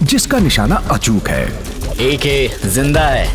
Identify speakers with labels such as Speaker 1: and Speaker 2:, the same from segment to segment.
Speaker 1: जिसका निशाना अचूक है।
Speaker 2: एके जिंदा है।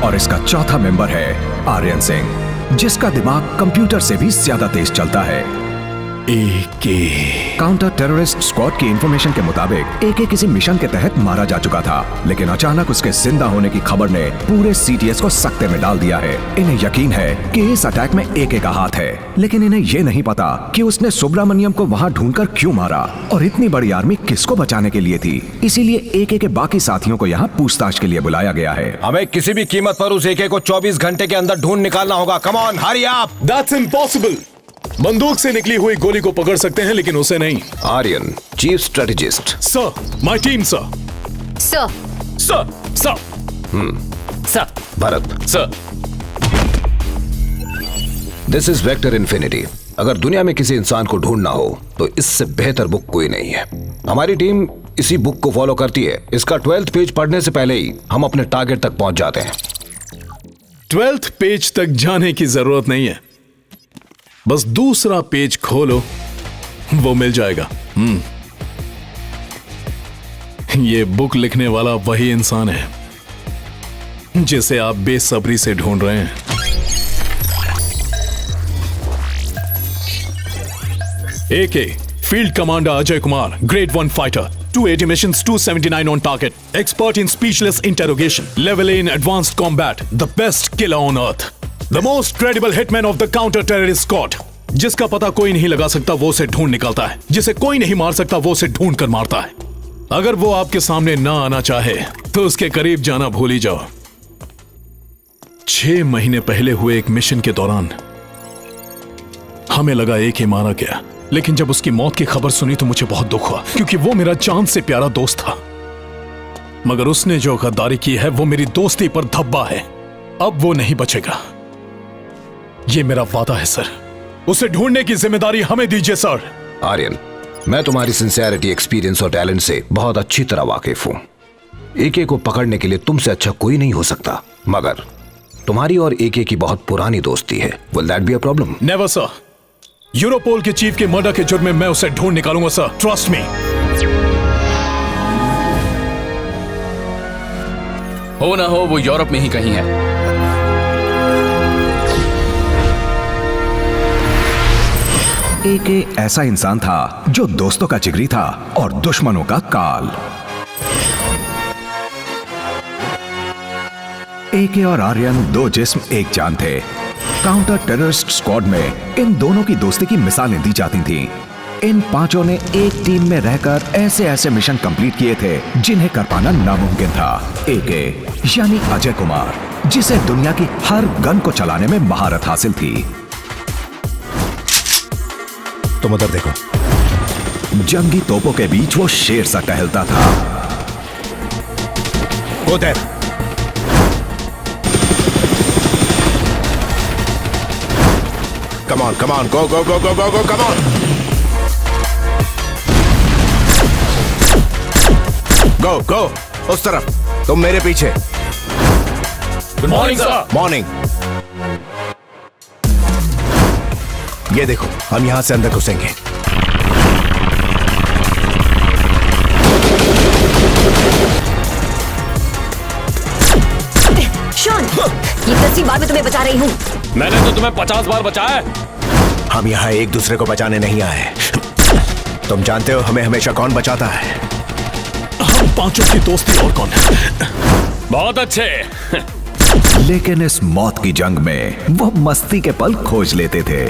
Speaker 1: और इसका चौथा मेंबर है आर्यन सिंह, जिसका दिमाग कंप्यूटर से भी ज्यादा तेज चलता है।
Speaker 3: एके
Speaker 1: काउंटर टेररिस्ट स्क्वाड की इंफॉर्मेशन के मुताबिक एके किसी मिशन के तहत मारा जा चुका था, लेकिन अचानक उसके जिंदा होने की खबर ने पूरे सीटीएस को सकते में डाल दिया है। इन्हें यकीन है कि इस अटैक में एके का हाथ है, लेकिन इन्हें ये नहीं पता कि उसने सुब्रमण्यम को वहाँ ढूंढकर क्यों मारा और इतनी बड़ी आर्मी किसको बचाने के लिए थी। इसीलिए एके के बाकी साथियों को यहाँ पूछताछ के लिए बुलाया गया है।
Speaker 4: हमें किसी भी कीमत पर उस एके को 24 घंटे के अंदर ढूंढ निकालना होगा। Come on, hurry up.
Speaker 3: That's impossible. बंदूक से निकली हुई गोली को पकड़ सकते हैं, लेकिन उसे नहीं।
Speaker 4: Aryan, chief strategist.
Speaker 3: Sir, my team sir.
Speaker 5: Sir,
Speaker 3: sir, sir.
Speaker 2: Sir,
Speaker 4: Bharat.
Speaker 3: Sir.
Speaker 4: This is Vector Infinity. अगर दुनिया में किसी इंसान को ढूंढना हो तो इससे बेहतर बुक कोई नहीं है। हमारी टीम इसी बुक को फॉलो करती है। इसका 12th पेज पढ़ने से पहले ही हम अपने टारगेट तक पहुंच जाते हैं।
Speaker 3: 12th पेज तक जाने की जरूरत नहीं है, बस दूसरा पेज खोलो, वो मिल जाएगा। ये बुक लिखने वाला वही इंसान है जिसे आप बेसब्री से ढूंढ रहे हैं। AK, field commander Ajay Kumar, grade 1 fighter, 280 missions, 279 on target, expert in speechless interrogation, level A in advanced combat, the best killer on earth, the most credible hitman of the counter terrorist squad. जिसका पता कोई नहीं लगा सकता वो उसे ढूंढ निकालता है, जिसे कोई नहीं मार सकता वो उसे ढूंढ कर मारता है। अगर वो आपके सामने ना आना चाहे तो उसके करीब जाना भूल ही जाओ। 6 महीने पहले हुए एक मिशन के दौरान हमें लगा एक ही मारा गया, लेकिन जब उसकी मौत की खबर सुनी तो मुझे बहुत दुख हुआ, क्योंकि वो मेरा जान से प्यारा दोस्त था। मगर उसने जो गद्दारी की है वो मेरी दोस्ती पर धब्बा है। अब वो नहीं बचेगा, ये मेरा वादा है सर। उसे ढूंढने की जिम्मेदारी हमें दीजिए सर।
Speaker 4: आर्यन, मैं तुम्हारी सिंसियरिटी, एक्सपीरियंस और टैलेंट से बहुत अच्छी तरह वाकिफ हूं। एके को पकड़ने के लिए तुमसे अच्छा कोई नहीं हो सकता, मगर तुम्हारी और एके की बहुत पुरानी दोस्ती है। Will that be a problem?
Speaker 3: Never sir. Europol के चीफ के मर्डर के जुर्म में मैं उसे ढूंढ निकालूंगा सर, ट्रस्ट मी।
Speaker 6: हो ना हो वो यूरोप में ही कहीं है।
Speaker 1: एके ऐसा इंसान था जो दोस्तों का जिगरी था और दुश्मनों का काल। एके और आर्यन दो जिस्म एक जान थे। काउंटर टेररिस्ट स्क्वाड में इन दोनों की दोस्ती की मिसालें दी जाती थीं। इन पांचों ने एक टीम में रहकर ऐसे ऐसे मिशन कंप्लीट किए थे जिन्हें कर पाना नामुमकिन था। एके यानी अजय कुमार, जिसे दुनिया की हर गन को चलाने में महारत हासिल थी।
Speaker 4: तुम उधर देखो।
Speaker 1: जंगी तोपों के बीच वो शेर सा टहलता था।
Speaker 4: उधर come on, go go go go go go, come on, गो गो उस तरफ। तुम मेरे पीछे।
Speaker 6: Good morning sir.
Speaker 4: मॉर्निंग। ये देखो, हम यहां से अंदर घुसेंगे।
Speaker 5: शॉन, ये 10वीं बार मैं तुम्हें बचा रही हूँ।
Speaker 6: मैंने तो तुम्हें 50 बार बचाया है।
Speaker 4: हम यहाँ एक दूसरे को बचाने नहीं आए। तुम जानते हो हमें हमेशा कौन बचाता है?
Speaker 3: हम पांचों की दोस्ती और कौन है?
Speaker 6: बहुत अच्छे।
Speaker 1: लेकिन इस मौत की जंग में वो मस्ती के पल खोज लेते थे।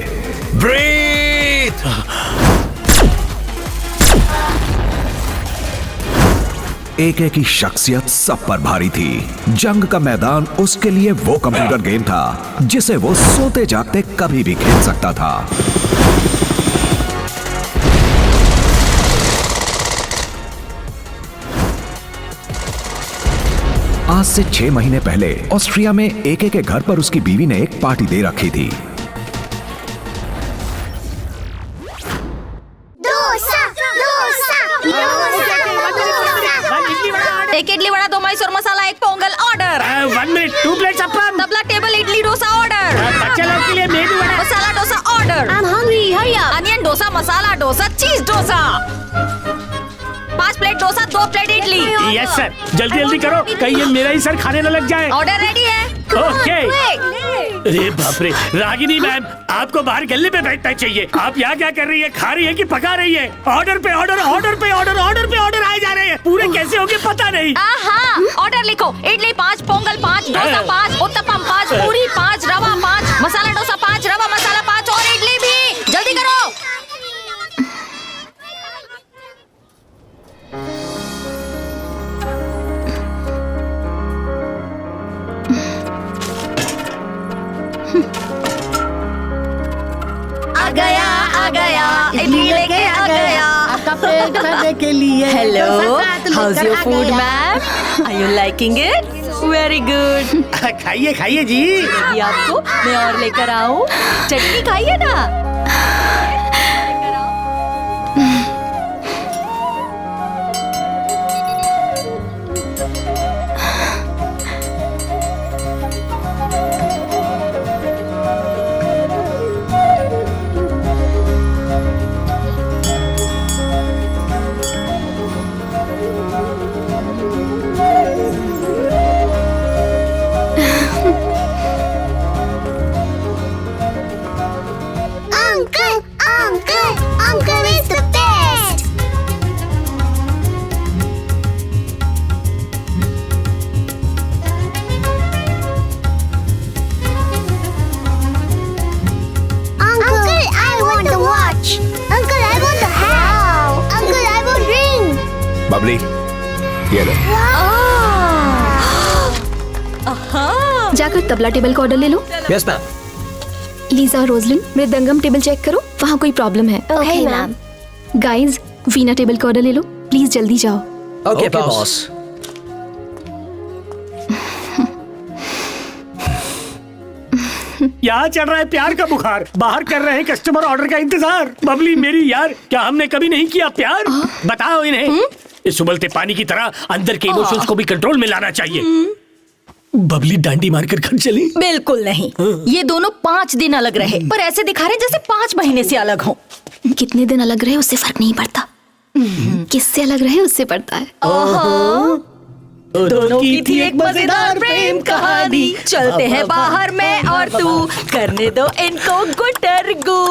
Speaker 4: ब्रीथ।
Speaker 1: एके की शख्सियत सब पर भारी थी। जंग का मैदान उसके लिए वो कंप्यूटर गेम था जिसे वो सोते जागते कभी भी खेल सकता था। आज से 6 महीने पहले ऑस्ट्रिया में एके के घर पर उसकी बीवी ने एक पार्टी दे रखी थी।
Speaker 5: एक idli vada, 2 Mysore masala, 1 pongal order.
Speaker 7: 1 minute, 2 plates appam.
Speaker 5: Tabla table idli dosa order.
Speaker 7: बच्चे लोग के लिए medu vada.
Speaker 5: Masala dosa order.
Speaker 8: I'm hungry, hurry up.
Speaker 5: Onion dosa dosa, masala dosa, cheese dosa. 5 plate dosa, 2 plate idli.
Speaker 7: Yes sir, जल्दी जल्दी करो, कहीं ये मेरा ही सर खाने न लग जाए।
Speaker 5: ऑर्डर रेडी है।
Speaker 7: ओके। अरे बाप रे, रागिनी मैम, आपको बाहर गले पे बैठना चाहिए। आप यहाँ क्या कर रही है? खा रही है कि पका रही है? ऑर्डर पे ऑर्डर, ऑर्डर पे ऑर्डर, ऑर्डर पे ऑर्डर आए जा रहे हैं। पूरे कैसे होंगे पता नहीं।
Speaker 5: हाँ, ऑर्डर लिखो। इडली 5, पोंगल 5, डोसा 5, उत्तपम 5, पूरी 5, रवा 5, मसाला डोसा 5, रवा मसाला 5 और इडली भी। जल्दी करो। आ गया, इडली लेके आ गया।
Speaker 8: आपका पेट भरने के लिए।
Speaker 5: Hello, how's your food ma'am? Are you liking it? Very good.
Speaker 7: खाइए खाइए जी।
Speaker 5: ये आपको मैं और लेकर आऊं? चटनी खाइए ना।
Speaker 8: Uncle is the best. Uncle, I want the watch. Uncle, I want the hat. Uncle, I want ring.
Speaker 4: Babli, ये लो।
Speaker 9: जाकर तबला टेबल का ऑर्डर ले लो।
Speaker 2: Yes ma'am.
Speaker 9: लीजा और रोजलिन, मृदंगम टेबल चेक करो, वहाँ कोई प्रॉब्लम है।
Speaker 8: Okay, ma'am.
Speaker 9: Guys, veena table का ऑर्डर ले लो, प्लीज जल्दी जाओ।
Speaker 2: Okay boss.
Speaker 7: यहाँ चल रहा है प्यार का बुखार, बाहर कर रहे हैं कस्टमर ऑर्डर का इंतजार। बबली मेरी यार, क्या हमने कभी नहीं किया प्यार? बताओ इन्हें। इस उबलते पानी की तरह अंदर के इमोशंस को भी कंट्रोल में लाना चाहिए। बबली डांडी मारकर घर चली?
Speaker 5: बिल्कुल नहीं। ये दोनों 5 दिन अलग रहे, पर ऐसे दिखा रहे जैसे 5 महीने से अलग हो।
Speaker 9: कितने दिन अलग रहे उससे फर्क नहीं पड़ता, किससे अलग रहे उससे पड़ता है।
Speaker 5: दोनों की थी एक मजेदार प्रेम कहानी। चलते हैं बाहर मैं और तू, करने दो इनको गुटरगू।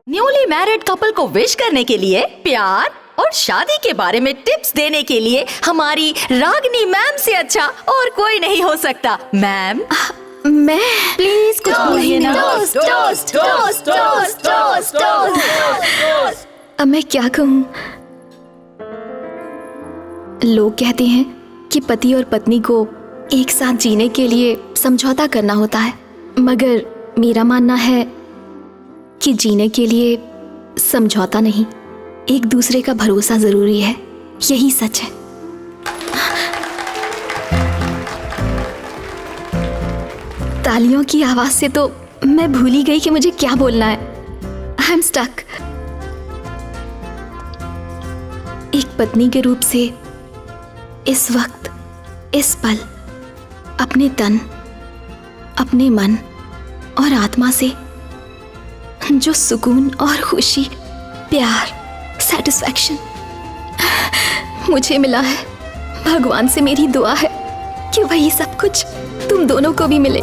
Speaker 5: न्यूली मैरिड कपल को विश करने के लिए, प्यार और शादी के बारे में टिप्स देने के लिए हमारी रागिनी मैम से अच्छा और कोई नहीं हो सकता। मैम,
Speaker 9: मैं
Speaker 5: प्लीज कुछ बोलिए ना।
Speaker 9: अब मैं क्या कहूँ? लोग कहते हैं कि पति और पत्नी को एक साथ जीने के लिए समझौता करना होता है, मगर मेरा मानना है कि जीने के लिए समझौता नहीं, एक दूसरे का भरोसा जरूरी है। यही सच है। तालियों की आवाज से तो मैं भूल ही गई कि मुझे क्या बोलना है। I am stuck. एक पत्नी के रूप से इस वक्त, इस पल, अपने तन, अपने मन और आत्मा से जो सुकून और खुशी, प्यार, सेटिस्फैक्शन मुझे मिला है, भगवान से मेरी दुआ है कि वही सब कुछ तुम दोनों को भी मिले।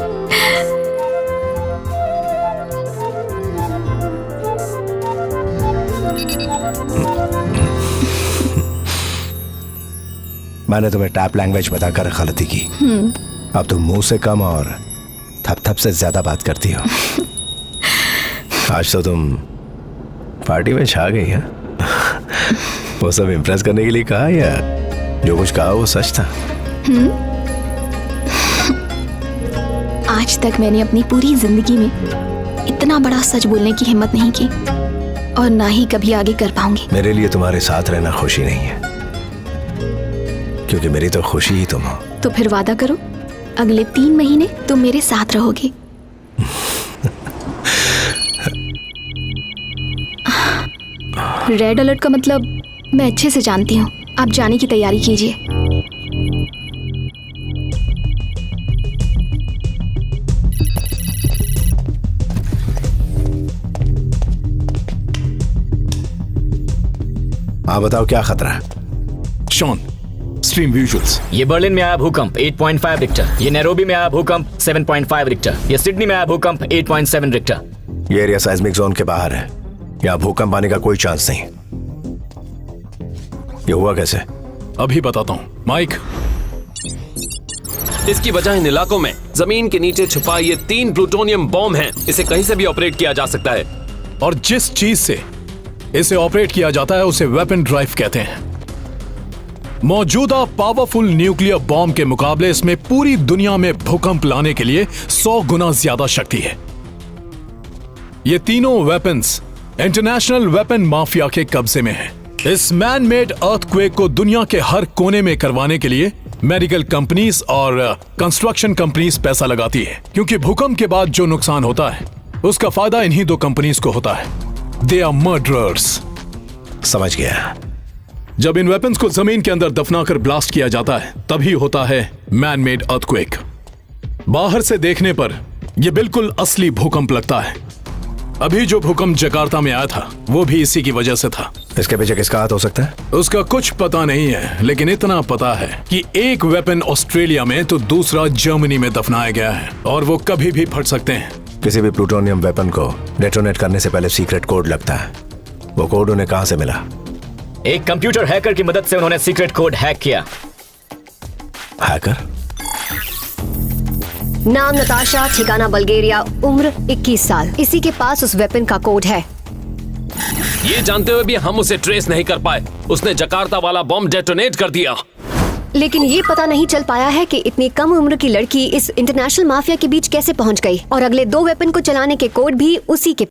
Speaker 4: मैंने तुम्हें टैप लैंग्वेज बताकर गलती की। अब तुम मुंह से कम और थप थप से ज्यादा बात करती हो। आज तो तुम पार्टी में छा गई है। वो सब इम्प्रेस करने के लिए कहा या जो कुछ कहा वो सच था?
Speaker 9: आज तक मैंने अपनी पूरी जिंदगी में इतना बड़ा सच बोलने की हिम्मत नहीं की और ना ही कभी आगे कर पाऊंगी।
Speaker 4: मेरे लिए तुम्हारे साथ रहना खुशी नहीं है, क्योंकि मेरी तो खुशी ही तुम हो।
Speaker 9: तो फिर वादा करो, अगले 3 महीने तुम मेरे साथ रहोगे। रेड अलर्ट का मतलब मैं अच्छे से जानती हूँ। आप जाने की तैयारी कीजिए।
Speaker 10: हाँ बताओ क्या खतरा है?
Speaker 3: Shaun, stream visuals.
Speaker 2: ये बर्लिन में आया भूकंप 8.5 रिक्टर, ये नैरोबी में आया भूकंप 7.5 रिक्टर, ये सिडनी में आया भूकंप 8.7 रिक्टर।
Speaker 10: ये एरिया साइज्मिक जोन के बाहर है, यहाँ भूकंप आने का कोई चांस नहीं। ये हुआ कैसे?
Speaker 3: अभी बताता हूँ माइक।
Speaker 6: इसकी वजह इन इलाकों में जमीन के नीचे छुपा ये 3 प्लूटोनियम बॉम्ब हैं। इसे कहीं से भी ऑपरेट किया जा सकता है।
Speaker 3: और जिस चीज से इसे ऑपरेट किया जाता है उसे वेपन ड्राइव कहते हैं। मौजूदा पावरफुल न्यूक्लियर बॉम्ब के मुकाबले इसमें पूरी दुनिया में भूकंप लाने के लिए 100 गुना ज्यादा शक्ति है। ये तीनों वेपन्स इंटरनेशनल वेपन माफिया के कब्जे में हैं। इस मैन मेड अर्थक्वेक को दुनिया के हर कोने में करवाने के लिए मेडिकल कंपनीज और कंस्ट्रक्शन कंपनीज पैसा लगाती है, क्योंकि भूकंप के बाद जो नुकसान होता है उसका फायदा इन्हीं दो कंपनीज को होता है। They are murderers.
Speaker 10: समझ गया।
Speaker 3: जब इन वेपन्स को जमीन के अंदर दफनाकर ब्लास्ट किया जाता है तभी होता है मैन मेड अर्थक्वेक। बाहर से देखने पर यह बिल्कुल असली भूकंप लगता है। अभी जो भूकंप जकार्ता में आया था वो भी इसी की वजह से था।
Speaker 10: इसके पीछे किसका हाथ हो सकता है?
Speaker 3: उसका कुछ पता नहीं है, लेकिन इतना पता है कि एक वेपन ऑस्ट्रेलिया में तो दूसरा जर्मनी में दफनाया गया है और वो कभी भी फट सकते हैं।
Speaker 10: किसी भी प्लूटोनियम वेपन को डेटोनेट करने से पहले सीक्रेट कोड लगता है। वो कोड उन्हें कहां से मिला?
Speaker 2: एक कंप्यूटर हैकर की मदद से उन्होंने सीक्रेट कोड हैक किया।
Speaker 10: हैकर?
Speaker 11: नाम नताशा, ठिकाना बल्गेरिया, उम्र 21 साल। इसी के पास उस वेपन का कोड है।
Speaker 6: ये जानते हुए भी हम उसे ट्रेस नहीं कर पाए। उसने जकार्ता वाला बॉम्ब डेटोनेट कर दिया।
Speaker 11: लेकिन ये पता नहीं चल पाया है कि इतनी कम उम्र की लड़की इस इंटरनेशनल माफिया के बीच कैसे पहुंच गई, और अगले 2 वेपन को चलाने के कोड भी उसी के